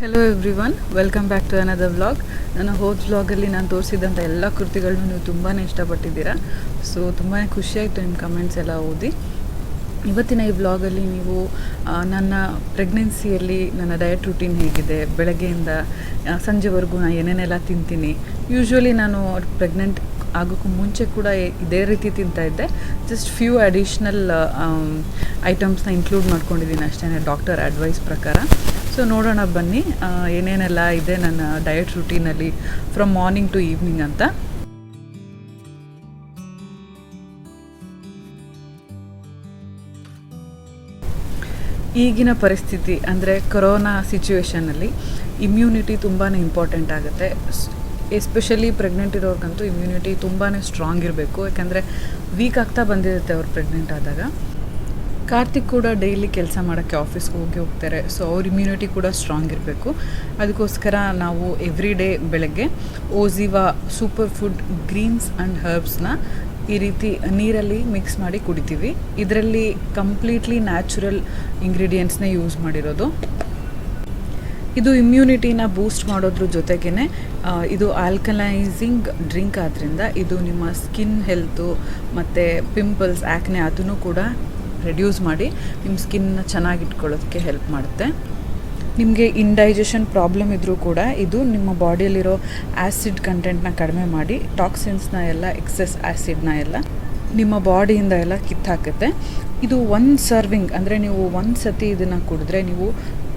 Hello everyone, welcome back to another vlog. ನನ್ನ ಹೋದ ವ್ಲಾಗಲ್ಲಿ ನಾನು ತೋರಿಸಿದಂಥ ಎಲ್ಲ ಕೃತಿಗಳನ್ನೂ ನೀವು ತುಂಬಾ ಇಷ್ಟಪಟ್ಟಿದ್ದೀರಾ. ಸೊ ತುಂಬಾ ಖುಷಿಯಾಯಿತು ನಿಮ್ಮ ಕಮೆಂಟ್ಸ್ ಎಲ್ಲ ಓದಿ. ಇವತ್ತಿನ ಈ ವ್ಲಾಗಲ್ಲಿ ನೀವು ನನ್ನ ಪ್ರೆಗ್ನೆನ್ಸಿಯಲ್ಲಿ ನನ್ನ ಡಯಟ್ ರೂಟೀನ್ ಹೇಗಿದೆ, ಬೆಳಗ್ಗೆಯಿಂದ ಸಂಜೆವರೆಗೂ ನಾನು ಏನೇನೆಲ್ಲ ತಿಂತೀನಿ. ಯೂಶ್ವಲಿ ನಾನು ಪ್ರೆಗ್ನೆಂಟ್ ಆಗೋಕ್ಕೂ ಮುಂಚೆ ಕೂಡ ಇದೇ ರೀತಿ ತಿಂತಾಯಿದ್ದೆ. ಜಸ್ಟ್ ಫ್ಯೂ ಅಡಿಷ್ನಲ್ ಐಟಮ್ಸ್ನ ಇನ್ಕ್ಲೂಡ್ ಮಾಡ್ಕೊಂಡಿದ್ದೀನಿ ಅಷ್ಟೇ, ಡಾಕ್ಟರ್ ಅಡ್ವೈಸ್ ಪ್ರಕಾರ. ಸೊ ನೋಡೋಣ ಬನ್ನಿ ಏನೇನೆಲ್ಲ ಇದೆ ನನ್ನ ಡಯಟ್ ರೂಟೀನಲ್ಲಿ ಫ್ರಮ್ ಮಾರ್ನಿಂಗ್ ಟು ಈವ್ನಿಂಗ್ ಅಂತ. ಈಗಿನ ಪರಿಸ್ಥಿತಿ ಅಂದರೆ ಕೊರೋನಾ ಸಿಚುವೇಷನಲ್ಲಿ ಇಮ್ಯುನಿಟಿ ತುಂಬಾ ಇಂಪಾರ್ಟೆಂಟ್ ಆಗುತ್ತೆ. ಎಸ್ಪೆಷಲಿ ಪ್ರೆಗ್ನೆಂಟ್ ಇರೋರ್ಗಂತೂ ಇಮ್ಯುನಿಟಿ ತುಂಬಾ ಸ್ಟ್ರಾಂಗ್ ಇರಬೇಕು, ಯಾಕಂದರೆ ವೀಕ್ ಆಗ್ತಾ ಬಂದಿರುತ್ತೆ ಅವ್ರು ಪ್ರೆಗ್ನೆಂಟ್ ಆದಾಗ. ಕಾರ್ತಿಕ್ ಕೂಡ ಡೈಲಿ ಕೆಲಸ ಮಾಡೋಕ್ಕೆ ಆಫೀಸ್ಗೆ ಹೋಗ್ತಾರೆ. ಸೊ ಅವ್ರ ಇಮ್ಯುನಿಟಿ ಕೂಡ ಸ್ಟ್ರಾಂಗ್ ಇರಬೇಕು. ಅದಕ್ಕೋಸ್ಕರ ನಾವು ಎವ್ರಿ ಡೇ ಬೆಳಗ್ಗೆ ಓziva ಸೂಪರ್ ಫುಡ್ ಗ್ರೀನ್ಸ್ ಆ್ಯಂಡ್ ಹರ್ಬ್ಸ್ನ ಈ ರೀತಿ ನೀರಲ್ಲಿ ಮಿಕ್ಸ್ ಮಾಡಿ ಕುಡಿತೀವಿ. ಇದರಲ್ಲಿ ಕಂಪ್ಲೀಟ್ಲಿ ನ್ಯಾಚುರಲ್ ಇಂಗ್ರೀಡಿಯೆಂಟ್ಸ್ನೇ ಯೂಸ್ ಮಾಡಿರೋದು. ಇದು ಇಮ್ಯುನಿಟಿನ ಬೂಸ್ಟ್ ಮಾಡೋದ್ರ ಜೊತೆಗೇ ಇದು ಆಲ್ಕಲೈಸಿಂಗ್ ಡ್ರಿಂಕ್ ಆದ್ದರಿಂದ ಇದು ನಿಮ್ಮ ಸ್ಕಿನ್ ಹೆಲ್ತು ಮತ್ತು ಪಿಂಪಲ್ಸ್, ಆ್ಯಕ್ನೆ ಅದನ್ನು ಕೂಡ ರೆಡ್ಯೂಸ್ ಮಾಡಿ ನಿಮ್ಮ ಸ್ಕಿನ್ನ ಚೆನ್ನಾಗಿಟ್ಕೊಳ್ಳೋದಕ್ಕೆ ಹೆಲ್ಪ್ ಮಾಡುತ್ತೆ. ನಿಮಗೆ ಇಂಡೈಜೆಷನ್ ಪ್ರಾಬ್ಲಮ್ ಇದ್ದರೂ ಕೂಡ ಇದು ನಿಮ್ಮ ಬಾಡಿಯಲ್ಲಿರೋ ಆ್ಯಸಿಡ್ ಕಂಟೆಂಟ್ನ ಕಡಿಮೆ ಮಾಡಿ ಟಾಕ್ಸಿನ್ಸ್ನ ಎಲ್ಲ ಎಕ್ಸೆಸ್ ಆ್ಯಸಿಡ್ನ ಎಲ್ಲ ನಿಮ್ಮ ಬಾಡಿಯಿಂದ ಎಲ್ಲ ಕಿತ್ತಾಕುತ್ತೆ. ಇದು ಒಂದು ಸರ್ವಿಂಗ್ ಅಂದರೆ ನೀವು ಒಂದು ಸತಿ ಇದನ್ನು ಕುಡಿದ್ರೆ ನೀವು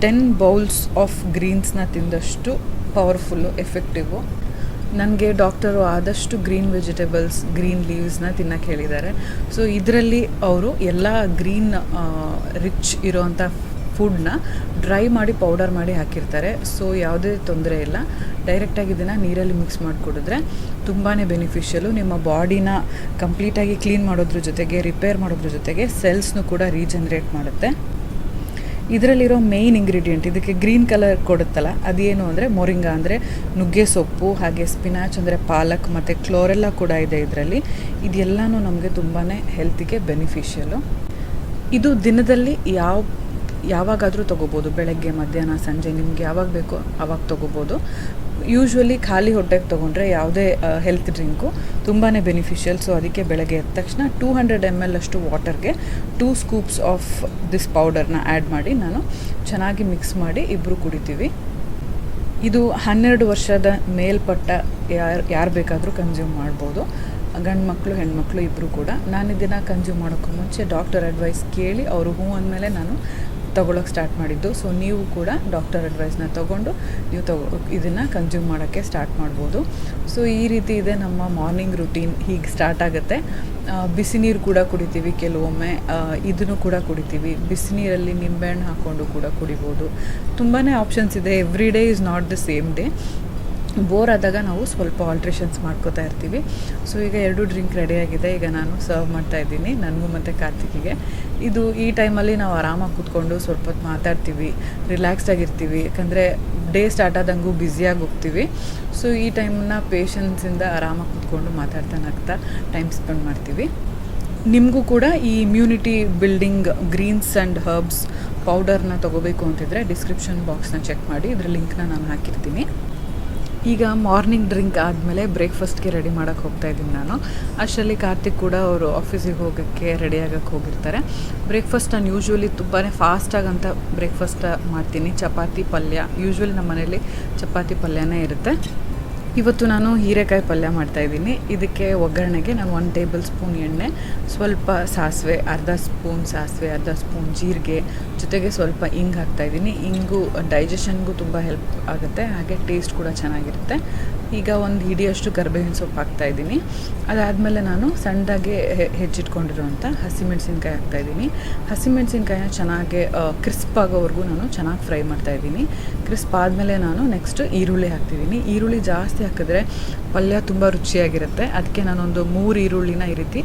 10 ಬೌಲ್ಸ್ ಆಫ್ ಗ್ರೀನ್ಸ್ನ ತಿಂದಷ್ಟು ಪವರ್ಫುಲ್ಲು, ಎಫೆಕ್ಟಿವು. ನನಗೆ ಡಾಕ್ಟರು ಆದಷ್ಟು ಗ್ರೀನ್ ವೆಜಿಟೇಬಲ್ಸ್, ಗ್ರೀನ್ ಲೀವ್ಸ್ನ ತಿನ್ನೋಕ್ಕೆ ಹೇಳಿದ್ದಾರೆ. ಸೊ ಇದರಲ್ಲಿ ಅವರು ಎಲ್ಲ ಗ್ರೀನ್ ರಿಚ್ ಇರೋವಂಥ ಫುಡ್ನ ಡ್ರೈ ಮಾಡಿ ಪೌಡರ್ ಮಾಡಿ ಹಾಕಿರ್ತಾರೆ. ಸೊ ಯಾವುದೇ ತೊಂದರೆ ಇಲ್ಲ. ಡೈರೆಕ್ಟಾಗಿ ಇದನ್ನು ನೀರಲ್ಲಿ ಮಿಕ್ಸ್ ಮಾಡಿಕೊಡಿದ್ರೆ ತುಂಬಾ ಬೆನಿಫಿಷಿಯಲು. ನಿಮ್ಮ ಬಾಡಿನ ಕಂಪ್ಲೀಟಾಗಿ ಕ್ಲೀನ್ ಮಾಡೋದ್ರ ಜೊತೆಗೆ, ರಿಪೇರ್ ಮಾಡೋದ್ರ ಜೊತೆಗೆ ಸೆಲ್ಸ್ನು ಕೂಡ ರೀಜನ್ರೇಟ್ ಮಾಡುತ್ತೆ. ಇದರಲ್ಲಿರೋ ಮೇಯ್ನ್ ಇಂಗ್ರೀಡಿಯೆಂಟ್ ಇದಕ್ಕೆ ಗ್ರೀನ್ ಕಲರ್ ಕೊಡುತ್ತಲ್ಲ, ಅದೇನು ಅಂದರೆ ಮೊರಿಂಗಾ, ಅಂದರೆ ನುಗ್ಗೆ ಸೊಪ್ಪು, ಹಾಗೆ ಸ್ಪಿನಾಚ್ ಅಂದರೆ ಪಾಲಕ್ ಮತ್ತು ಕ್ಲೋರೆಲ್ಲ ಕೂಡ ಇದೆ ಇದರಲ್ಲಿ. ಇದೆಲ್ಲನೂ ನಮಗೆ ತುಂಬಾ ಹೆಲ್ತಿಗೆ ಬೆನಿಫಿಷಿಯಲು. ಇದು ದಿನದಲ್ಲಿ ಯಾವಾಗಾದರೂ ತೊಗೋಬೋದು. ಬೆಳಗ್ಗೆ, ಮಧ್ಯಾಹ್ನ, ಸಂಜೆ ನಿಮ್ಗೆ ಯಾವಾಗ ಬೇಕೋ ಆವಾಗ ತೊಗೋಬೋದು. ಯೂಶ್ವಲಿ ಖಾಲಿ ಹೊಟ್ಟೆಗೆ ತೊಗೊಂಡ್ರೆ ಯಾವುದೇ ಹೆಲ್ತ್ ಡ್ರಿಂಕು ತುಂಬಾ ಬೆನಿಫಿಷಿಯಲ್. ಸೊ ಅದಕ್ಕೆ ಬೆಳಗ್ಗೆ ಎದ್ದ ತಕ್ಷಣ 200 ml ಅಷ್ಟು ವಾಟರ್ಗೆ 2 ಸ್ಕೂಪ್ಸ್ ಆಫ್ ದಿಸ್ ಪೌಡರ್ನ ಆ್ಯಡ್ ಮಾಡಿ ನಾನು ಚೆನ್ನಾಗಿ ಮಿಕ್ಸ್ ಮಾಡಿ ಇಬ್ಬರು ಕುಡಿತೀವಿ. ಇದು 12 ವರ್ಷದ ಮೇಲ್ಪಟ್ಟ ಯಾರು ಬೇಕಾದರೂ ಕನ್ಸ್ಯೂಮ್ ಮಾಡ್ಬೋದು, ಗಂಡು ಮಕ್ಕಳು ಹೆಣ್ಮಕ್ಳು ಇಬ್ಬರು ಕೂಡ. ನಾನು ಇದನ್ನು ಕನ್ಸ್ಯೂಮ್ ಮಾಡೋಕ್ಕೂ ಮುಂಚೆ ಡಾಕ್ಟರ್ ಅಡ್ವೈಸ್ ಕೇಳಿ ಅವರು ಹ್ಞೂ ಅಂದಮೇಲೆ ನಾನು ತೊಗೊಳಕ್ಕೆ ಸ್ಟಾರ್ಟ್ ಮಾಡಿದ್ದು. ಸೊ ನೀವು ಕೂಡ ಡಾಕ್ಟರ್ ಅಡ್ವೈಸ್ನ ತೊಗೊಂಡು ನೀವು ಇದನ್ನು ಕನ್ಸ್ಯೂಮ್ ಮಾಡೋಕ್ಕೆ ಸ್ಟಾರ್ಟ್ ಮಾಡ್ಬೋದು. ಸೊ ಈ ರೀತಿ ಇದೆ ನಮ್ಮ ಮಾರ್ನಿಂಗ್ ರುಟೀನ್. ಹೀಗೆ ಸ್ಟಾರ್ಟ್ ಆಗುತ್ತೆ. ಬಿಸಿ ನೀರು ಕೂಡ ಕುಡಿತೀವಿ ಕೆಲವೊಮ್ಮೆ, ಇದನ್ನು ಕೂಡ ಕುಡಿತೀವಿ. ಬಿಸಿ ನೀರಲ್ಲಿ ನಿಂಬೆಹಣ್ಣು ಹಾಕ್ಕೊಂಡು ಕೂಡ ಕುಡಿಬೋದು. ತುಂಬಾ ಆಪ್ಷನ್ಸ್ ಇದೆ. Every day is not the same day. Bore ಆದಾಗ ನಾವು ಸ್ವಲ್ಪ ಆಲ್ಟ್ರೇಷನ್ಸ್ ಮಾಡ್ಕೋತಾ ಇರ್ತೀವಿ. ಸೊ ಈಗ 2 ಡ್ರಿಂಕ್ ರೆಡಿಯಾಗಿದೆ. ಈಗ ನಾನು ಸರ್ವ್ ಮಾಡ್ತಾಯಿದ್ದೀನಿ ನನಗೂ ಮತ್ತು ಕಾರ್ತಿಕಿಗೆ. ಇದು ಈ ಟೈಮಲ್ಲಿ ನಾವು ಆರಾಮಾಗಿ ಕೂತ್ಕೊಂಡು ಸ್ವಲ್ಪ ಹೊತ್ತು ಮಾತಾಡ್ತೀವಿ, ರಿಲ್ಯಾಕ್ಸ್ಡಾಗಿರ್ತೀವಿ. ಯಾಕಂದರೆ ಡೇ ಸ್ಟಾರ್ಟ್ ಆದಂಗೂ ಬ್ಯುಸಿಯಾಗಿ ಹೋಗ್ತೀವಿ. ಸೊ ಈ ಟೈಮನ್ನ ಪೇಷನ್ಸಿಂದ ಆರಾಮಾಗಿ ಕೂತ್ಕೊಂಡು ಮಾತಾಡ್ತಾ ಟೈಮ್ ಸ್ಪೆಂಡ್ ಮಾಡ್ತೀವಿ. ನಿಮಗೂ ಕೂಡ ಈ immunity building greens and herbs ಪೌಡರ್ನ ತೊಗೋಬೇಕು ಅಂತಿದ್ರೆ ಡಿಸ್ಕ್ರಿಪ್ಷನ್ ಬಾಕ್ಸ್ನ ಚೆಕ್ ಮಾಡಿ, ಇದರ ಲಿಂಕ್ನ ನಾನು ಹಾಕಿರ್ತೀನಿ. ಈಗ ಮಾರ್ನಿಂಗ್ ಡ್ರಿಂಕ್ ಆದಮೇಲೆ ಬ್ರೇಕ್ಫಾಸ್ಟ್ಗೆ ರೆಡಿ ಮಾಡೋಕ್ಕೆ ಹೋಗ್ತಾಯಿದ್ದೀನಿ ನಾನು. ಅಷ್ಟರಲ್ಲಿ ಕಾರ್ತಿಕ್ ಕೂಡ ಅವರು ಆಫೀಸಿಗೆ ಹೋಗೋಕ್ಕೆ ರೆಡಿಯಾಗಕ್ಕೆ ಹೋಗಿರ್ತಾರೆ. ಬ್ರೇಕ್ಫಾಸ್ಟ್ ನಾನು ಯೂಶ್ವಲಿ ತುಂಬಾ ಫಾಸ್ಟಾಗಂತ ಬ್ರೇಕ್ಫಾಸ್ಟ್ ಮಾಡ್ತೀನಿ. ಚಪಾತಿ ಪಲ್ಯ, ಯೂಶ್ವಲಿ ನಮ್ಮ ಮನೇಲಿ ಚಪಾತಿ ಪಲ್ಯನೇ ಇರುತ್ತೆ. ಇವತ್ತು ನಾನು ಹೀರೆಕಾಯಿ ಪಲ್ಯ ಮಾಡ್ತಾಯಿದ್ದೀನಿ. ಇದಕ್ಕೆ ಒಗ್ಗರಣೆಗೆ ನಾನು 1 ಟೇಬಲ್ ಸ್ಪೂನ್ ಎಣ್ಣೆ, ಸ್ವಲ್ಪ ಸಾಸಿವೆ, ಅರ್ಧ ಸ್ಪೂನ್ ಸಾಸಿವೆ, ಅರ್ಧ ಸ್ಪೂನ್ ಜೀರಿಗೆ, ಜೊತೆಗೆ ಸ್ವಲ್ಪ ಇಂಗು ಹಾಕ್ತಾಯಿದ್ದೀನಿ. ಇಂಗು ಡೈಜೆಷನ್ಗೂ ತುಂಬ ಹೆಲ್ಪ್ ಆಗುತ್ತೆ, ಹಾಗೆ ಟೇಸ್ಟ್ ಕೂಡ ಚೆನ್ನಾಗಿರುತ್ತೆ. ಈಗ 1 ಹಿಡಿಯಷ್ಟು ಕರಿಬೇವಿನ ಸೊಪ್ಪು ಹಾಕ್ತಾಯಿದ್ದೀನಿ. ಅದಾದಮೇಲೆ ನಾನು ಸಣ್ಣದಾಗೆ ಹೆಚ್ಚಿಟ್ಕೊಂಡಿರೋಂಥ ಹಸಿಮೆಣಸಿನ್ಕಾಯಿ ಹಾಕ್ತಾಯಿದ್ದೀನಿ. ಹಸಿಮೆಣಸಿನ್ಕಾಯಿನ ಚೆನ್ನಾಗಿ ಕ್ರಿಸ್ಪ್ ಆಗೋವರೆಗೂ ನಾನು ಚೆನ್ನಾಗಿ ಫ್ರೈ ಮಾಡ್ತಾಯಿದ್ದೀನಿ. ಕ್ರಿಸ್ಪ್ ಆದಮೇಲೆ ನಾನು ನೆಕ್ಸ್ಟ್ ಈರುಳ್ಳಿ ಹಾಕ್ತಿದ್ದೀನಿ. ಈರುಳ್ಳಿ ಜಾಸ್ತಿ ಹಾಕಿದ್ರೆ ಪಲ್ಯ ತುಂಬ ರುಚಿಯಾಗಿರುತ್ತೆ. ಅದಕ್ಕೆ ನಾನೊಂದು 3 ಈರುಳ್ಳಿನ ಈ ರೀತಿ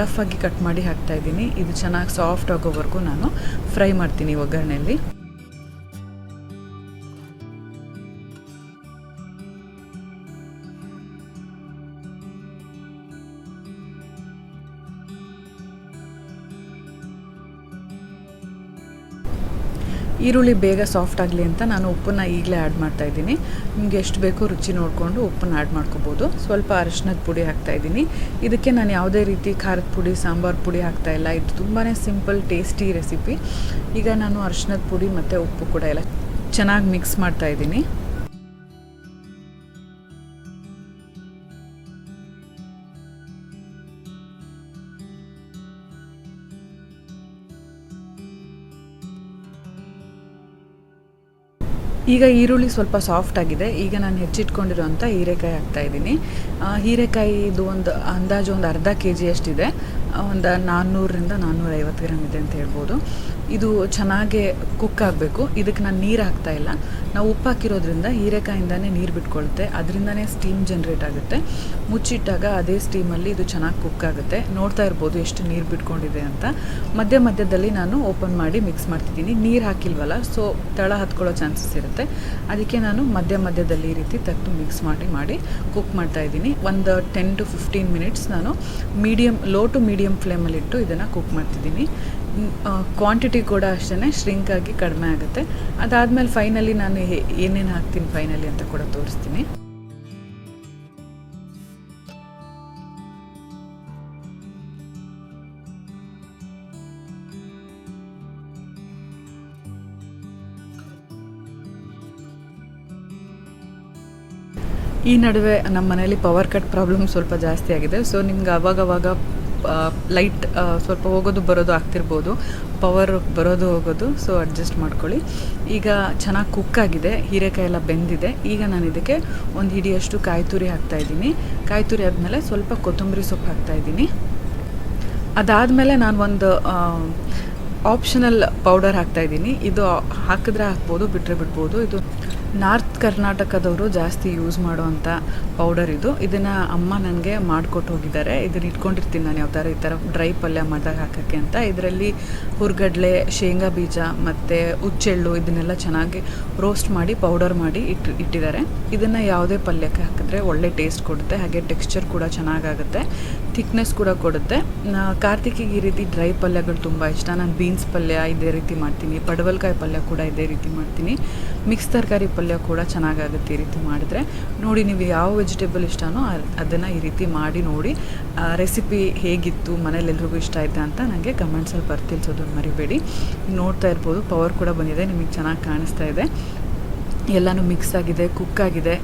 ರಫಾಗಿ ಕಟ್ ಮಾಡಿ ಹಾಕ್ತಾಯಿದ್ದೀನಿ. ಇದು ಚೆನ್ನಾಗಿ ಸಾಫ್ಟ್ ಆಗೋವರೆಗೂ ನಾನು ಫ್ರೈ ಮಾಡ್ತೀನಿ ಒಗ್ಗರಣೆಯಲ್ಲಿ. ಈರುಳ್ಳಿ ಬೇಗ ಸಾಫ್ಟ್ ಆಗಲಿ ಅಂತ ನಾನು ಉಪ್ಪನ್ನು ಈಗಲೇ ಆ್ಯಡ್ ಮಾಡ್ತಾಯಿದ್ದೀನಿ. ನಿಮಗೆ ಎಷ್ಟು ಬೇಕೋ ರುಚಿ ನೋಡಿಕೊಂಡು ಉಪ್ಪನ್ನು ಆ್ಯಡ್ ಮಾಡ್ಕೋಬೋದು. ಸ್ವಲ್ಪ ಅರಿಶಿನದ ಪುಡಿ ಹಾಕ್ತಾಯಿದ್ದೀನಿ. ಇದಕ್ಕೆ ನಾನು ಯಾವುದೇ ರೀತಿ ಖಾರದ ಪುಡಿ, ಸಾಂಬಾರು ಪುಡಿ ಹಾಕ್ತಾಯಿಲ್ಲ. ಇದು ತುಂಬಾ ಸಿಂಪಲ್ ಟೇಸ್ಟಿ ರೆಸಿಪಿ. ಈಗ ನಾನು ಅರಿಶಿನದ ಪುಡಿ ಮತ್ತು ಉಪ್ಪು ಕೂಡ ಎಲ್ಲ ಚೆನ್ನಾಗಿ ಮಿಕ್ಸ್ ಮಾಡ್ತಾಯಿದ್ದೀನಿ. ಈಗ ಈರುಳ್ಳಿ ಸ್ವಲ್ಪ ಸಾಫ್ಟ್ ಆಗಿದೆ. ಈಗ ನಾನು ಹೆಚ್ಚಿಟ್ಕೊಂಡಿರೋಂಥ ಹೀರೆಕಾಯಿ ಹಾಕ್ತಾಯಿದ್ದೀನಿ. ಹೀರೆಕಾಯಿದು ಒಂದು ಅಂದಾಜು ಒಂದು ಅರ್ಧ kg ಅಷ್ಟಿದೆ. ಒಂದು 400ರಿಂದ 450 ಗ್ರಾಮ್ ಇದೆ ಅಂತ ಹೇಳ್ಬೋದು. ಇದು ಚೆನ್ನಾಗಿ ಕುಕ್ ಆಗಬೇಕು. ಇದಕ್ಕೆ ನಾನು ನೀರು ಹಾಕ್ತಾಯಿಲ್ಲ. ನಾವು ಉಪ್ಪು ಹಾಕಿರೋದ್ರಿಂದ ಹೀರೆಕಾಯಿಂದನೇ ನೀರು ಬಿಟ್ಕೊಳುತ್ತೆ, ಅದರಿಂದನೇ ಸ್ಟೀಮ್ ಜನ್ರೇಟ್ ಆಗುತ್ತೆ. ಮುಚ್ಚಿಟ್ಟಾಗ ಅದೇ ಸ್ಟೀಮಲ್ಲಿ ಇದು ಚೆನ್ನಾಗಿ ಕುಕ್ ಆಗುತ್ತೆ. ನೋಡ್ತಾ ಇರ್ಬೋದು ಎಷ್ಟು ನೀರು ಬಿಟ್ಕೊಂಡಿದೆ ಅಂತ. ಮಧ್ಯದಲ್ಲಿ ನಾನು ಓಪನ್ ಮಾಡಿ ಮಿಕ್ಸ್ ಮಾಡ್ತಿದ್ದೀನಿ. ನೀರು ಹಾಕಿಲ್ವಲ್ಲ, ಸೊ ತಳ ಹತ್ಕೊಳ್ಳೋ ಚಾನ್ಸಸ್ ಇರುತ್ತೆ. ಅದಕ್ಕೆ ನಾನು ಮಧ್ಯದಲ್ಲಿ ಈ ರೀತಿ ತೆಗೆದು ಮಿಕ್ಸ್ ಮಾಡಿ ಕುಕ್ ಮಾಡ್ತಾಯಿದ್ದೀನಿ. ಒಂದು 10 to 15 ಮಿನಿಟ್ಸ್ ನಾನು ಲೋ ಟು ಮೀಡಿಯಮ್ ಫ್ಲೇಮಲ್ಲಿಟ್ಟು ಇದನ್ನು ಕುಕ್ ಮಾಡ್ತಿದ್ದೀನಿ. ಕ್ವಾಂಟಿಟಿ ಕೂಡ ಅಷ್ಟೇ ಶ್ರಿಂಕ್ ಆಗಿ ಕಡಿಮೆ ಆಗುತ್ತೆ. ಅದಾದಮೇಲೆ ಫೈನಲಿ ನಾನು ಏನೇನು ಹಾಕ್ತೀನಿ ಫೈನಲಿ ಅಂತ ಕೂಡ ತೋರಿಸ್ತೀನಿ. ಈ ನಡುವೆ ನಮ್ಮ ಮನೇಲಿ ಪವರ್ ಕಟ್ ಪ್ರಾಬ್ಲಮ್ ಸ್ವಲ್ಪ ಜಾಸ್ತಿ ಆಗಿದೆ. ಸೊ ನಿಮ್ಗೆ ಅವಾಗವಾಗ ಲೈಟ್ ಸ್ವಲ್ಪ ಹೋಗೋದು ಬರೋದು ಆಗ್ತಿರ್ಬೋದು, ಪವರ್ ಬರೋದು ಹೋಗೋದು. ಸೊ ಅಡ್ಜಸ್ಟ್ ಮಾಡ್ಕೊಳ್ಳಿ. ಈಗ ಚೆನ್ನಾಗಿ ಕುಕ್ ಆಗಿದೆ, ಹೀರೆಕಾಯಿ ಎಲ್ಲ ಬೆಂದಿದೆ. ಈಗ ನಾನು ಇದಕ್ಕೆ ಒಂದು ಹಿಡಿಯಷ್ಟು ಕಾಯಿ ತುರಿ ಹಾಕ್ತಾಯಿದ್ದೀನಿ. ಕಾಯಿ ತುರಿ ಆದಮೇಲೆ ಸ್ವಲ್ಪ ಕೊತ್ತಂಬರಿ ಸೊಪ್ಪು ಹಾಕ್ತಾಯಿದ್ದೀನಿ. ಅದಾದಮೇಲೆ ನಾನು ಒಂದು ಆಪ್ಷನಲ್ ಪೌಡರ್ ಹಾಕ್ತಾಯಿದ್ದೀನಿ. ಇದು ಹಾಕಿದ್ರೆ ಹಾಕ್ಬೋದು, ಬಿಟ್ಟರೆ ಬಿಡ್ಬೋದು. ಇದು ನಾರ್ತ್ ಕರ್ನಾಟಕದವರು ಜಾಸ್ತಿ ಯೂಸ್ ಮಾಡುವಂಥ ಪೌಡರ್ ಇದು. ಇದನ್ನು ಅಮ್ಮ ನನಗೆ ಮಾಡಿಕೊಟ್ಟು ಹೋಗಿದ್ದಾರೆ. ಇದನ್ನು ಇಟ್ಕೊಂಡಿರ್ತೀನಿ ನಾನು ಯಾವ ಥರ ಈ ಥರ ಡ್ರೈ ಪಲ್ಯ ಮಾಡಿದಾಗ ಹಾಕೋಕ್ಕೆ ಅಂತ. ಇದರಲ್ಲಿ ಹುರ್ಗಡ್ಲೆ, ಶೇಂಗಾ ಬೀಜ ಮತ್ತು ಹುಚ್ಚೆಳ್ಳು ಇದನ್ನೆಲ್ಲ ಚೆನ್ನಾಗಿ ರೋಸ್ಟ್ ಮಾಡಿ ಪೌಡರ್ ಮಾಡಿ ಇಟ್ಟಿದ್ದಾರೆ. ಇದನ್ನು ಯಾವುದೇ ಪಲ್ಯಕ್ಕೆ ಹಾಕಿದ್ರೆ ಒಳ್ಳೆ ಟೇಸ್ಟ್ ಕೊಡುತ್ತೆ, ಹಾಗೆ ಟೆಕ್ಸ್ಚರ್ ಕೂಡ ಚೆನ್ನಾಗಾಗುತ್ತೆ, ಥಿಕ್ನೆಸ್ ಕೂಡ ಕೊಡುತ್ತೆ. ಕಾರ್ತಿಕಿಗೆ ಈ ರೀತಿ ಡ್ರೈ ಪಲ್ಯಗಳು ತುಂಬ ಇಷ್ಟ. ನಾನು ಬೀನ್ಸ್ ಪಲ್ಯ ಇದೇ ರೀತಿ ಮಾಡ್ತೀನಿ, ಪಡವಲಕಾಯಿ ಪಲ್ಯ ಕೂಡ ಇದೇ ರೀತಿ ಮಾಡ್ತೀನಿ, ಮಿಕ್ಸ್ ತರಕಾರಿ ಪಲ್ಯ ಕೂಡ ಚೆನ್ನಾಗಾಗುತ್ತೆ ಈ ರೀತಿ ಮಾಡಿದ್ರೆ. ನೋಡಿ, ನೀವು ಯಾವ ವೆಜಿಟೇಬಲ್ ಇಷ್ಟನೋ ಅದನ್ನು ಈ ರೀತಿ ಮಾಡಿ ನೋಡಿ. ರೆಸಿಪಿ ಹೇಗಿತ್ತು, ಮನೇಲಿ ಎಲ್ರಿಗೂ ಇಷ್ಟ ಆಯಿತಾ ಅಂತ ನನಗೆ ಕಮೆಂಟ್ಸಲ್ಲಿ ಬರ್ತಿಲ್ಸೋದನ್ನು ಮರಿಬೇಡಿ. ನೋಡ್ತಾ ಇರ್ಬೋದು ಪವರ್ ಕೂಡ ಬಂದಿದೆ, ನಿಮಗೆ ಚೆನ್ನಾಗಿ ಕಾಣಿಸ್ತಾ ಇದೆ. ಎಲ್ಲನೂ ಮಿಕ್ಸ್ ಆಗಿದೆ, ಕುಕ್ ಆಗಿದೆ.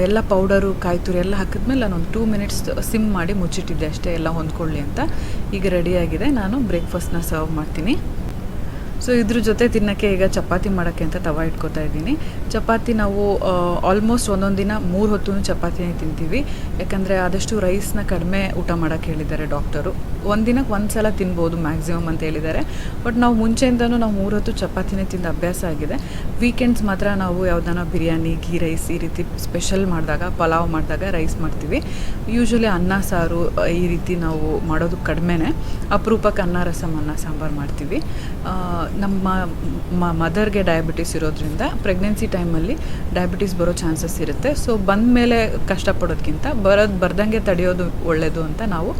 ಎಲ್ಲ ಪೌಡರು, ಕಾಯಿ ತುರಿ ಎಲ್ಲ ಹಾಕಿದ್ಮೇಲೆ ನಾನು ಒಂದು 2 ಮಿನಿಟ್ಸ್ ಸಿಮ್ ಮಾಡಿ ಮುಚ್ಚಿಟ್ಟಿದ್ದೆ ಅಷ್ಟೇ, ಎಲ್ಲ ಹೊಂದ್ಕೊಳ್ಳಿ ಅಂತ. ಈಗ ರೆಡಿಯಾಗಿದೆ. ನಾನು ಬ್ರೇಕ್ಫಾಸ್ಟ್ನ ಸರ್ವ್ ಮಾಡ್ತೀನಿ. ಸೊ ಇದ್ರ ಜೊತೆ ತಿನ್ನೋಕ್ಕೆ ಈಗ ಚಪಾತಿ ಮಾಡೋಕ್ಕೆ ಅಂತ ತವ ಇಟ್ಕೊತಾ ಇದ್ದೀನಿ. ಚಪಾತಿ ನಾವು ಆಲ್ಮೋಸ್ಟ್ ಒಂದೊಂದು ದಿನ 3 ಹೊತ್ತು ಚಪಾತಿನೇ ತಿಂತೀವಿ. ಯಾಕಂದರೆ ಆದಷ್ಟು ರೈಸ್ನ ಕಡಿಮೆ ಊಟ ಮಾಡೋಕ್ಕೆ ಹೇಳಿದ್ದಾರೆ ಡಾಕ್ಟರು. ಒಂದಿನಕ್ಕೆ ಒಂದು ಸಲ ತಿನ್ಬೋದು ಮ್ಯಾಕ್ಸಿಮಮ್ ಅಂತ ಹೇಳಿದ್ದಾರೆ. ಬಟ್ ನಾವು ಮುಂಚೆಯಿಂದನೂ ನಾವು 3 ಹೊತ್ತು ಚಪಾತಿನೇ ತಿಂದು ಅಭ್ಯಾಸ ಆಗಿದೆ. ವೀಕೆಂಡ್ಸ್ ಮಾತ್ರ ನಾವು ಯಾವುದಾನ ಬಿರಿಯಾನಿ, ಘೀ ರೈಸ್ ಈ ರೀತಿ ಸ್ಪೆಷಲ್ ಮಾಡಿದಾಗ, ಪಲಾವ್ ಮಾಡಿದಾಗ ರೈಸ್ ಮಾಡ್ತೀವಿ. ಯೂಶ್ವಲಿ ಅನ್ನ ಸಾರು ಈ ರೀತಿ ನಾವು ಮಾಡೋದು ಕಡಿಮೆನೇ. ಅಪರೂಪಕ್ಕೆ ಅನ್ನ ರಸಮ್, ಅನ್ನ ಸಾಂಬಾರು ಮಾಡ್ತೀವಿ. ನಮ್ಮ ಮದರ್ಗೆ ಡಯಾಬಿಟಿಸ್ ಇರೋದ್ರಿಂದ ಪ್ರೆಗ್ನೆನ್ಸಿ ಟೈಮಲ್ಲಿ ಡಯಾಬಿಟಿಸ್ ಬರೋ ಚಾನ್ಸಸ್ ಇರುತ್ತೆ. ಸೊ ಬಂದ ಮೇಲೆ ಕಷ್ಟಪಡೋದಕ್ಕಿಂತ ಬರ್ದಂಗೆ ತಡೆಯೋದು ಒಳ್ಳೆಯದು ಅಂತ ನಾವು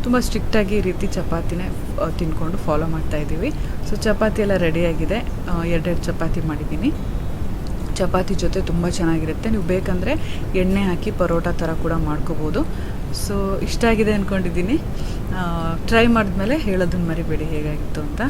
ತುಂಬ ಸ್ಟ್ರಿಕ್ಟಾಗಿ ಈ ರೀತಿ ಚಪಾತಿನೇ ತಿನ್ಕೊಂಡು ಫಾಲೋ ಮಾಡ್ತಾಯಿದ್ದೀವಿ. ಸೊ ಚಪಾತಿ ಎಲ್ಲ ರೆಡಿಯಾಗಿದೆ. 2 ಚಪಾತಿ ಮಾಡಿದ್ದೀನಿ. ಚಪಾತಿ ಜೊತೆ ತುಂಬ ಚೆನ್ನಾಗಿರುತ್ತೆ. ನೀವು ಬೇಕಂದರೆ ಎಣ್ಣೆ ಹಾಕಿ ಪರೋಟ ಥರ ಕೂಡ ಮಾಡ್ಕೋಬೋದು. ಸೊ ಇಷ್ಟ ಆಗಿದೆ ಅಂದ್ಕೊಂಡಿದ್ದೀನಿ. ಟ್ರೈ ಮಾಡಿದ್ಮೇಲೆ ಹೇಳೋದನ್ನು ಮರಿಬೇಡಿ ಹೇಗಾಗಿತ್ತು ಅಂತ.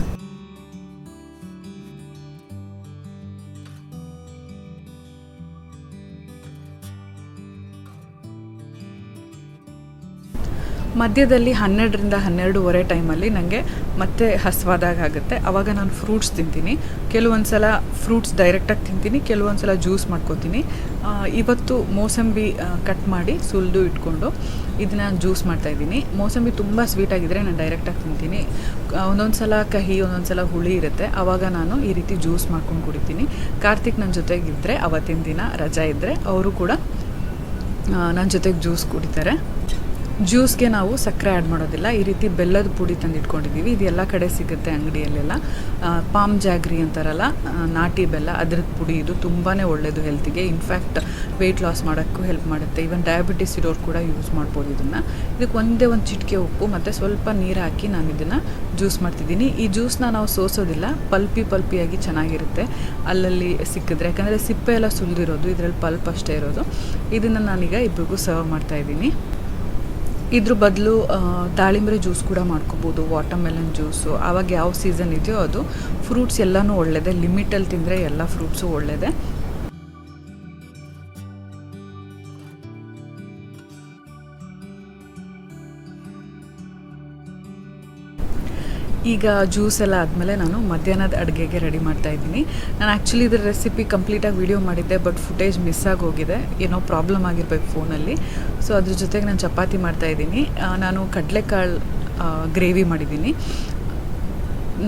ಮಧ್ಯದಲ್ಲಿ 12ರಿಂದ 12:30 ಟೈಮಲ್ಲಿ ನನಗೆ ಮತ್ತೆ ಹಸಿವಾದಾಗ ಆಗುತ್ತೆ. ಆವಾಗ ನಾನು ಫ್ರೂಟ್ಸ್ ತಿಂತೀನಿ. ಕೆಲವೊಂದು ಸಲ ಫ್ರೂಟ್ಸ್ ಡೈರೆಕ್ಟಾಗಿ ತಿಂತೀನಿ, ಕೆಲವೊಂದು ಸಲ ಜ್ಯೂಸ್ ಮಾಡ್ಕೋತೀನಿ. ಇವತ್ತು ಮೋಸಂಬಿ ಕಟ್ ಮಾಡಿ ಸುಲಿದು ಇಟ್ಕೊಂಡು ಇದನ್ನು ಜ್ಯೂಸ್ ಮಾಡ್ತಾಯಿದ್ದೀನಿ. ಮೋಸಂಬಿ ತುಂಬ ಸ್ವೀಟಾಗಿದ್ದರೆ ನಾನು ಡೈರೆಕ್ಟಾಗಿ ತಿಂತೀನಿ. ಒಂದೊಂದು ಸಲ ಕಹಿ, ಒಂದೊಂದು ಸಲ ಹುಳಿ ಇರುತ್ತೆ. ಆವಾಗ ನಾನು ಈ ರೀತಿ ಜ್ಯೂಸ್ ಮಾಡ್ಕೊಂಡು ಕುಡಿತೀನಿ. ಕಾರ್ತಿಕ್ ನನ್ನ ಜೊತೆಗಿದ್ದರೆ, ಅವತ್ತಿನ ದಿನ ರಜಾ ಇದ್ದರೆ ಅವರು ಕೂಡ ನನ್ನ ಜೊತೆಗೆ ಜ್ಯೂಸ್ ಕುಡಿತಾರೆ. ಜ್ಯೂಸ್ಗೆ ನಾವು ಸಕ್ಕರೆ ಆ್ಯಡ್ ಮಾಡೋದಿಲ್ಲ. ಈ ರೀತಿ ಬೆಲ್ಲದ ಪುಡಿ ತಂದು ಇಟ್ಕೊಂಡಿದ್ದೀವಿ. ಇದು ಎಲ್ಲ ಕಡೆ ಸಿಗುತ್ತೆ ಅಂಗಡಿಯಲ್ಲೆಲ್ಲ. ಪಾಮ್ ಜಾಗ್ರಿ ಅಂತಾರಲ್ಲ, ನಾಟಿ ಬೆಲ್ಲ, ಅದ್ರದ್ದು ಪುಡಿ. ಇದು ತುಂಬಾ ಒಳ್ಳೆಯದು ಹೆಲ್ತಿಗೆ. ಇನ್ಫ್ಯಾಕ್ಟ್ ವೆಯ್ಟ್ ಲಾಸ್ ಮಾಡೋಕ್ಕೂ ಹೆಲ್ಪ್ ಮಾಡುತ್ತೆ. ಈವನ್ ಡಯಾಬಿಟಿಸ್ ಇರೋರು ಕೂಡ ಯೂಸ್ ಮಾಡ್ಬೋದು ಇದನ್ನು. ಇದಕ್ಕೆ ಒಂದೇ ಒಂದು ಚಿಟಿಕೆ ಉಪ್ಪು ಮತ್ತು ಸ್ವಲ್ಪ ನೀರು ಹಾಕಿ ನಾನು ಇದನ್ನು ಜ್ಯೂಸ್ ಮಾಡ್ತಿದ್ದೀನಿ. ಈ ಜ್ಯೂಸ್ನ ನಾವು ಸೋಸೋದಿಲ್ಲ, ಪಲ್ಪಿಯಾಗಿ ಚೆನ್ನಾಗಿರುತ್ತೆ ಅಲ್ಲಲ್ಲಿ ಸಿಕ್ಕಿದ್ರೆ. ಯಾಕಂದರೆ ಸಿಪ್ಪೆ ಎಲ್ಲ ಸುಲಿದಿರೋದು, ಇದರಲ್ಲಿ ಪಲ್ಪ್ ಅಷ್ಟೇ ಇರೋದು. ಇದನ್ನು ನಾನೀಗ ಇಬ್ಬರಿಗೂ ಸರ್ವ್ ಮಾಡ್ತಾಯಿದ್ದೀನಿ. ಇದ್ರ ಬದಲು ದಾಳಿಂಬೆ ಜ್ಯೂಸ್ ಕೂಡ ಮಾಡ್ಕೋಬೋದು, ವಾಟರ್ಮೆಲನ್ ಜ್ಯೂಸು. ಆವಾಗ ಯಾವ ಸೀಸನ್ ಇದೆಯೋ ಅದು. ಫ್ರೂಟ್ಸ್ ಎಲ್ಲನೂ ಒಳ್ಳೆಯದೇ, ಲಿಮಿಟಲ್ಲಿ ತಿಂದರೆ ಎಲ್ಲ ಫ್ರೂಟ್ಸು ಒಳ್ಳೆಯದೇ. ಈಗ ಜ್ಯೂಸ್ ಎಲ್ಲ ಆದಮೇಲೆ ನಾನು ಮಧ್ಯಾಹ್ನದ ಅಡುಗೆಗೆ ರೆಡಿ ಮಾಡ್ತಾಯಿದ್ದೀನಿ. ನಾನು ಆ್ಯಕ್ಚುಲಿ ಇದರ ರೆಸಿಪಿ ಕಂಪ್ಲೀಟಾಗಿ ವೀಡಿಯೋ ಮಾಡಿದ್ದೆ, ಬಟ್ ಫುಟೇಜ್ ಮಿಸ್ ಆಗೋಗಿದೆ. ಏನೋ ಪ್ರಾಬ್ಲಮ್ ಆಗಿರ್ಬೇಕು ಫೋನಲ್ಲಿ. ಸೊ ಅದ್ರ ಜೊತೆಗೆ ನಾನು ಚಪಾತಿ ಮಾಡ್ತಾಯಿದ್ದೀನಿ. ನಾನು ಕಡಲೆಕಾಳು ಗ್ರೇವಿ ಮಾಡಿದ್ದೀನಿ.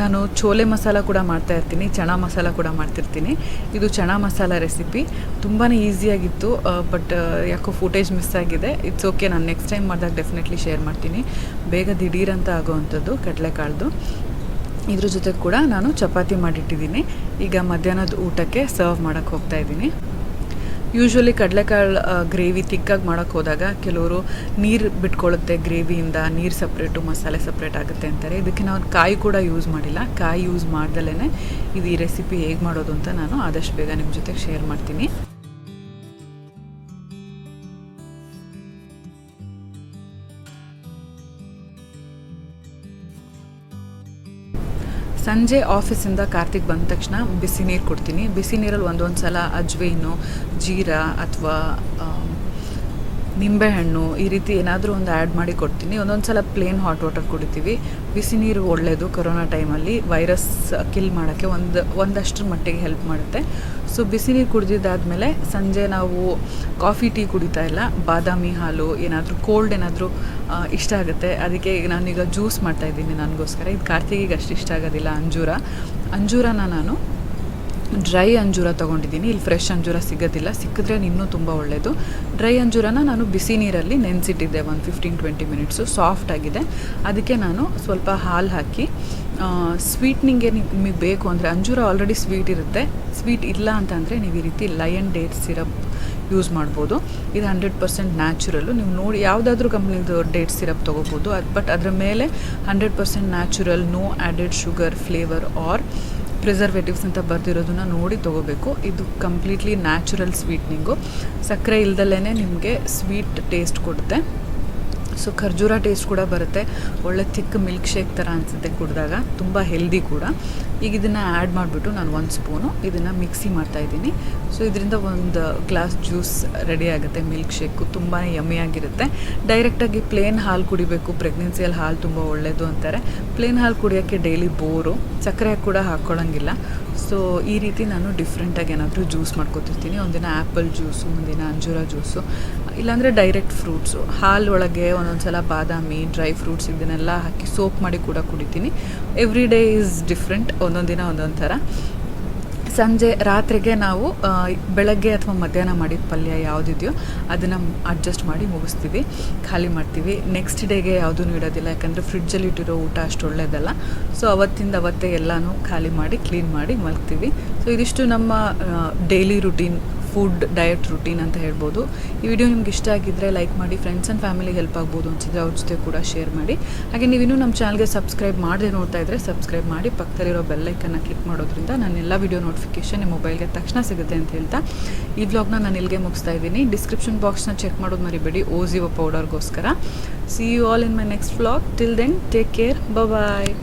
ನಾನು ಚೋಲೆ ಮಸಾಲ ಕೂಡ ಮಾಡ್ತಾಯಿರ್ತೀನಿ, ಚಣಾ ಮಸಾಲ ಕೂಡ ಮಾಡ್ತಿರ್ತೀನಿ. ಇದು ಚಣಾ ಮಸಾಲ ರೆಸಿಪಿ ತುಂಬಾ ಈಸಿಯಾಗಿತ್ತು, ಬಟ್ ಯಾಕೋ ಫುಟೇಜ್ ಮಿಸ್ ಆಗಿದೆ. ಇಟ್ಸ್ ಓಕೆ, ನಾನು ನೆಕ್ಸ್ಟ್ ಟೈಮ್ ಮಾಡಿದಾಗ ಡೆಫಿನೆಟ್ಲಿ ಶೇರ್ ಮಾಡ್ತೀನಿ. ಬೇಗ ದಿಢೀರಂತ ಆಗೋವಂಥದ್ದು ಕಡಲೆಕಾಳ್ದು. ಇದ್ರ ಜೊತೆ ಕೂಡ ನಾನು ಚಪಾತಿ ಮಾಡಿಟ್ಟಿದ್ದೀನಿ. ಈಗ ಮಧ್ಯಾಹ್ನದ ಊಟಕ್ಕೆ ಸರ್ವ್ ಮಾಡೋಕ್ಕೆ ಹೋಗ್ತಾಯಿದ್ದೀನಿ. ಯೂಶ್ವಲಿ ಕಡಲೆಕಾಳು ಗ್ರೇವಿ ತಿಕ್ಕಾಗಿ ಮಾಡೋಕ್ಕೆ ಹೋದಾಗ ಕೆಲವರು ನೀರು ಬಿಟ್ಕೊಳ್ಳುತ್ತೆ, ಗ್ರೇವಿಯಿಂದ ನೀರು ಸಪ್ರೇಟು ಮಸಾಲೆ ಸಪ್ರೇಟ್ ಆಗುತ್ತೆ ಅಂತಾರೆ. ಇದಕ್ಕೆ ನಾವು ಕಾಯಿ ಕೂಡ ಯೂಸ್ ಮಾಡಿಲ್ಲ. ಕಾಯಿ ಯೂಸ್ ಮಾಡ್ದಲೇ ಇದು ಈ ರೆಸಿಪಿ ಹೇಗೆ ಮಾಡೋದು ಅಂತ ನಾನು ಆದಷ್ಟು ಬೇಗ ನಿಮ್ಮ ಜೊತೆಗೆ ಶೇರ್ ಮಾಡ್ತೀನಿ. ಸಂಜೆ ಆಫೀಸಿಂದ ಕಾರ್ತಿಕ್ ಬಂದ ತಕ್ಷಣ ಬಿಸಿ ನೀರು ಕೊಡ್ತೀನಿ. ಬಿಸಿ ನೀರಲ್ಲಿ ಒಂದೊಂದು ಸಲ ಅಜ್ವೈನು, ಜೀರಾ ಅಥವಾ ನಿಂಬೆಹಣ್ಣು ಈ ರೀತಿ ಏನಾದರೂ ಒಂದು ಆ್ಯಡ್ ಮಾಡಿ ಕೊಡ್ತೀನಿ. ಒಂದೊಂದು ಸಲ ಪ್ಲೇನ್ ಹಾಟ್ ವಾಟರ್ ಕುಡಿತೀವಿ. ಬಿಸಿ ನೀರು ಒಳ್ಳೆಯದು. ಕೊರೋನಾ ಟೈಮಲ್ಲಿ ವೈರಸ್ ಕಿಲ್ ಮಾಡೋಕ್ಕೆ ಒಂದಷ್ಟರ ಮಟ್ಟಿಗೆ ಹೆಲ್ಪ್ ಮಾಡುತ್ತೆ. ಸೊ ಬಿಸಿ ನೀರು ಕುಡಿದಿದ್ದಾದಮೇಲೆ ಸಂಜೆ ನಾವು ಕಾಫಿ ಟೀ ಕುಡಿತಾ ಇಲ್ಲ, ಬಾದಾಮಿ ಹಾಲು ಏನಾದರೂ ಕೋಲ್ಡ್ ಏನಾದರೂ ಇಷ್ಟ ಆಗುತ್ತೆ. ಅದಕ್ಕೆ ನಾನೀಗ ಜ್ಯೂಸ್ ಮಾಡ್ತಾಯಿದ್ದೀನಿ ನನಗೋಸ್ಕರ. ಇದು ಕಾರ್ತಿಕಿಗೆ ಅಷ್ಟು ಇಷ್ಟ ಆಗೋದಿಲ್ಲ. ಅಂಜೂರನ ನಾನು ಡ್ರೈ ಅಂಜೂರ ತೊಗೊಂಡಿದ್ದೀನಿ. ಇಲ್ಲಿ ಫ್ರೆಶ್ ಅಂಜೂರ ಸಿಗೋದಿಲ್ಲ, ಸಿಕ್ಕಿದ್ರೆ ಇನ್ನೂ ತುಂಬ ಒಳ್ಳೆಯದು. ಡ್ರೈ ಅಂಜೂರನ ನಾನು ಬಿಸಿ ನೀರಲ್ಲಿ ನೆನೆಸಿಟ್ಟಿದ್ದೆ ಒಂದು 15-20 ಮಿನಿಟ್ಸು. ಸಾಫ್ಟ್ ಆಗಿದೆ. ಅದಕ್ಕೆ ನಾನು ಸ್ವಲ್ಪ ಹಾಲು ಹಾಕಿ, ಸ್ವೀಟ್ನಿಂಗೆ ನಿಮಗೆ ಬೇಕು ಅಂದರೆ, ಅಂಜೂರ ಆಲ್ರೆಡಿ ಸ್ವೀಟ್ ಇರುತ್ತೆ, ಸ್ವೀಟ್ ಇಲ್ಲ ಅಂತಂದರೆ ನೀವು ಈ ರೀತಿ ಲಯನ್ ಡೇಟ್ ಸಿರಪ್ ಯೂಸ್ ಮಾಡ್ಬೋದು. ಇದು 100% ನ್ಯಾಚುರಲ್ಲು. ನೀವು ನೋಡಿ ಯಾವುದಾದ್ರೂ ಕಂಪ್ನಿದು ಡೇಟ್ ಸಿರಪ್ ತೊಗೋಬೋದು. ಬಟ್ ಅದರ ಮೇಲೆ 100% natural, no added sugar, flavour or preservatives ಅಂತ ಬರೆದಿರೋದನ್ನ ನೋಡಿ ತೊಗೋಬೇಕು. ಇದು ಕಂಪ್ಲೀಟ್ಲಿ ನ್ಯಾಚುರಲ್ ಸ್ವೀಟ್ನಿಂಗು. ಸಕ್ಕರೆ ಇಲ್ದಲೇ ನಿಮಗೆ ಸ್ವೀಟ್ ಟೇಸ್ಟ್ ಕೊಡುತ್ತೆ. ಸೊ ಖರ್ಜೂರ ಟೇಸ್ಟ್ ಕೂಡ ಬರುತ್ತೆ. ಒಳ್ಳೆ ಥಿಕ್ ಮಿಲ್ಕ್ ಶೇಕ್ ಥರ ಅನಿಸುತ್ತೆ ಕುಡಿದಾಗ, ತುಂಬ ಹೆಲ್ದಿ ಕೂಡ. ಈಗ ಇದನ್ನು ಆ್ಯಡ್ ಮಾಡಿಬಿಟ್ಟು ನಾನು 1 ಸ್ಪೂನು ಇದನ್ನು ಮಿಕ್ಸಿ ಮಾಡ್ತಾಯಿದ್ದೀನಿ. ಸೊ ಇದರಿಂದ ಒಂದು ಗ್ಲಾಸ್ ಜ್ಯೂಸ್ ರೆಡಿ ಆಗುತ್ತೆ. ಮಿಲ್ಕ್ ಶೇಕು ತುಂಬಾ ಯಮ್ಮಿಯಾಗಿರುತ್ತೆ. ಡೈರೆಕ್ಟಾಗಿ ಪ್ಲೇನ್ ಹಾಲು ಕುಡಿಬೇಕು, ಪ್ರೆಗ್ನೆನ್ಸಿಯಲ್ಲಿ ಹಾಲು ತುಂಬ ಒಳ್ಳೆಯದು ಅಂತಾರೆ. ಪ್ಲೇನ್ ಹಾಲು ಕುಡಿಯೋಕ್ಕೆ ಡೈಲಿ ಬೋರು, ಸಕ್ಕರೆ ಕೂಡ ಹಾಕ್ಕೊಳ್ಳೋಂಗಿಲ್ಲ. ಸೊ ಈ ರೀತಿ ನಾನು ಡಿಫ್ರೆಂಟಾಗಿ ಏನಾದರೂ ಜ್ಯೂಸ್ ಮಾಡ್ಕೊತಿರ್ತೀನಿ. ಒಂದಿನ ಆ್ಯಪಲ್ ಜ್ಯೂಸು, ಒಂದಿನ ಅಂಜೂರ ಜ್ಯೂಸು, ಇಲ್ಲಾಂದರೆ ಡೈರೆಕ್ಟ್ ಫ್ರೂಟ್ಸು. ಹಾಲು ಒಳಗೆ ಒಂದೊಂದು ಸಲ ಬಾದಾಮಿ, ಡ್ರೈ ಫ್ರೂಟ್ಸ್ ಇದನ್ನೆಲ್ಲ ಹಾಕಿ ಸೋಪ್ ಮಾಡಿ ಕೂಡ ಕುಡಿತೀನಿ. ಎವ್ರಿ ಡೇ ಈಸ್ ಡಿಫ್ರೆಂಟ್, ಒಂದೊಂದು ದಿನ ಒಂದೊಂದು ಥರ. ರಾತ್ರಿಗೆ ನಾವು ಬೆಳಗ್ಗೆ ಅಥವಾ ಮಧ್ಯಾಹ್ನ ಮಾಡಿದ ಪಲ್ಯ ಯಾವುದಿದೆಯೋ ಅದನ್ನು ಅಡ್ಜಸ್ಟ್ ಮಾಡಿ ಮುಗಿಸ್ತೀವಿ, ಖಾಲಿ ಮಾಡ್ತೀವಿ. ನೆಕ್ಸ್ಟ್ ಡೇಗೆ ಯಾವುದೂ ಇಡೋದಿಲ್ಲ, ಯಾಕಂದರೆ ಫ್ರಿಡ್ಜಲ್ಲಿ ಇಟ್ಟಿರೋ ಊಟ ಅಷ್ಟು ಒಳ್ಳೆಯದಲ್ಲ. ಸೊ ಅವತ್ತೇ ಎಲ್ಲನೂ ಖಾಲಿ ಮಾಡಿ ಕ್ಲೀನ್ ಮಾಡಿ ಮಲಗ್ತೀವಿ. ಸೊ ಇದಿಷ್ಟು ನಮ್ಮ daily routine, food diet routine ಅಂತ ಹೇಳ್ಬೋದು. ಈ ವಿಡಿಯೋ ನಿಮ್ಗೆ ಇಷ್ಟ ಆಗಿದ್ದರೆ ಲೈಕ್ ಮಾಡಿ, ಫ್ರೆಂಡ್ಸ್ ಆ್ಯಂಡ್ ಫ್ಯಾಮಿಲಿಗೆ ಹೆಲ್ಪ್ ಆಗ್ಬೋದು ಅನಿಸಿದ್ರೆ ಅವ್ರ ಜೊತೆ ಕೂಡ ಶೇರ್ ಮಾಡಿ. ಹಾಗೆ ನೀವಿನ್ನೂ ನಮ್ಮ ಚಾನಲ್ಗೆ ಸಬ್ಸ್ಕ್ರೈಬ್ ಮಾಡದೆ ನೋಡ್ತಾ ಇದ್ದರೆ ಸಬ್ಸ್ಕ್ರೈಬ್ ಮಾಡಿ, ಪಕ್ಕದಲ್ಲಿರೋ ಬೆಲ್ಲೈಕನ್ನು ಕ್ಲಿಕ್ ಮಾಡೋದ್ರಿಂದ ನಾನು ಎಲ್ಲ ವಿಡಿಯೋ ನೋಟಿಫಿಕೇಷನ್ ನಿಮ್ಮ ಮೊಬೈಲ್ಗೆ ತಕ್ಷಣ ಸಿಗುತ್ತೆ ಅಂತ ಹೇಳ್ತಾ ಈ ವ್ಲಾಗ್ನ ನಾನು ಇಲ್ಲಿಗೆ ಮುಗಿಸ್ತಾ ಇದ್ದೀನಿ. ಡಿಸ್ಕ್ರಿಪ್ಷನ್ ಬಾಕ್ಸ್ನ ಚೆಕ್ ಮಾಡೋದು ಮರಿಬೇಡಿ ಓಜಿವಾ ಪೌಡರ್ಗೋಸ್ಕರ. See you all in my next vlog. Till then take care, bye.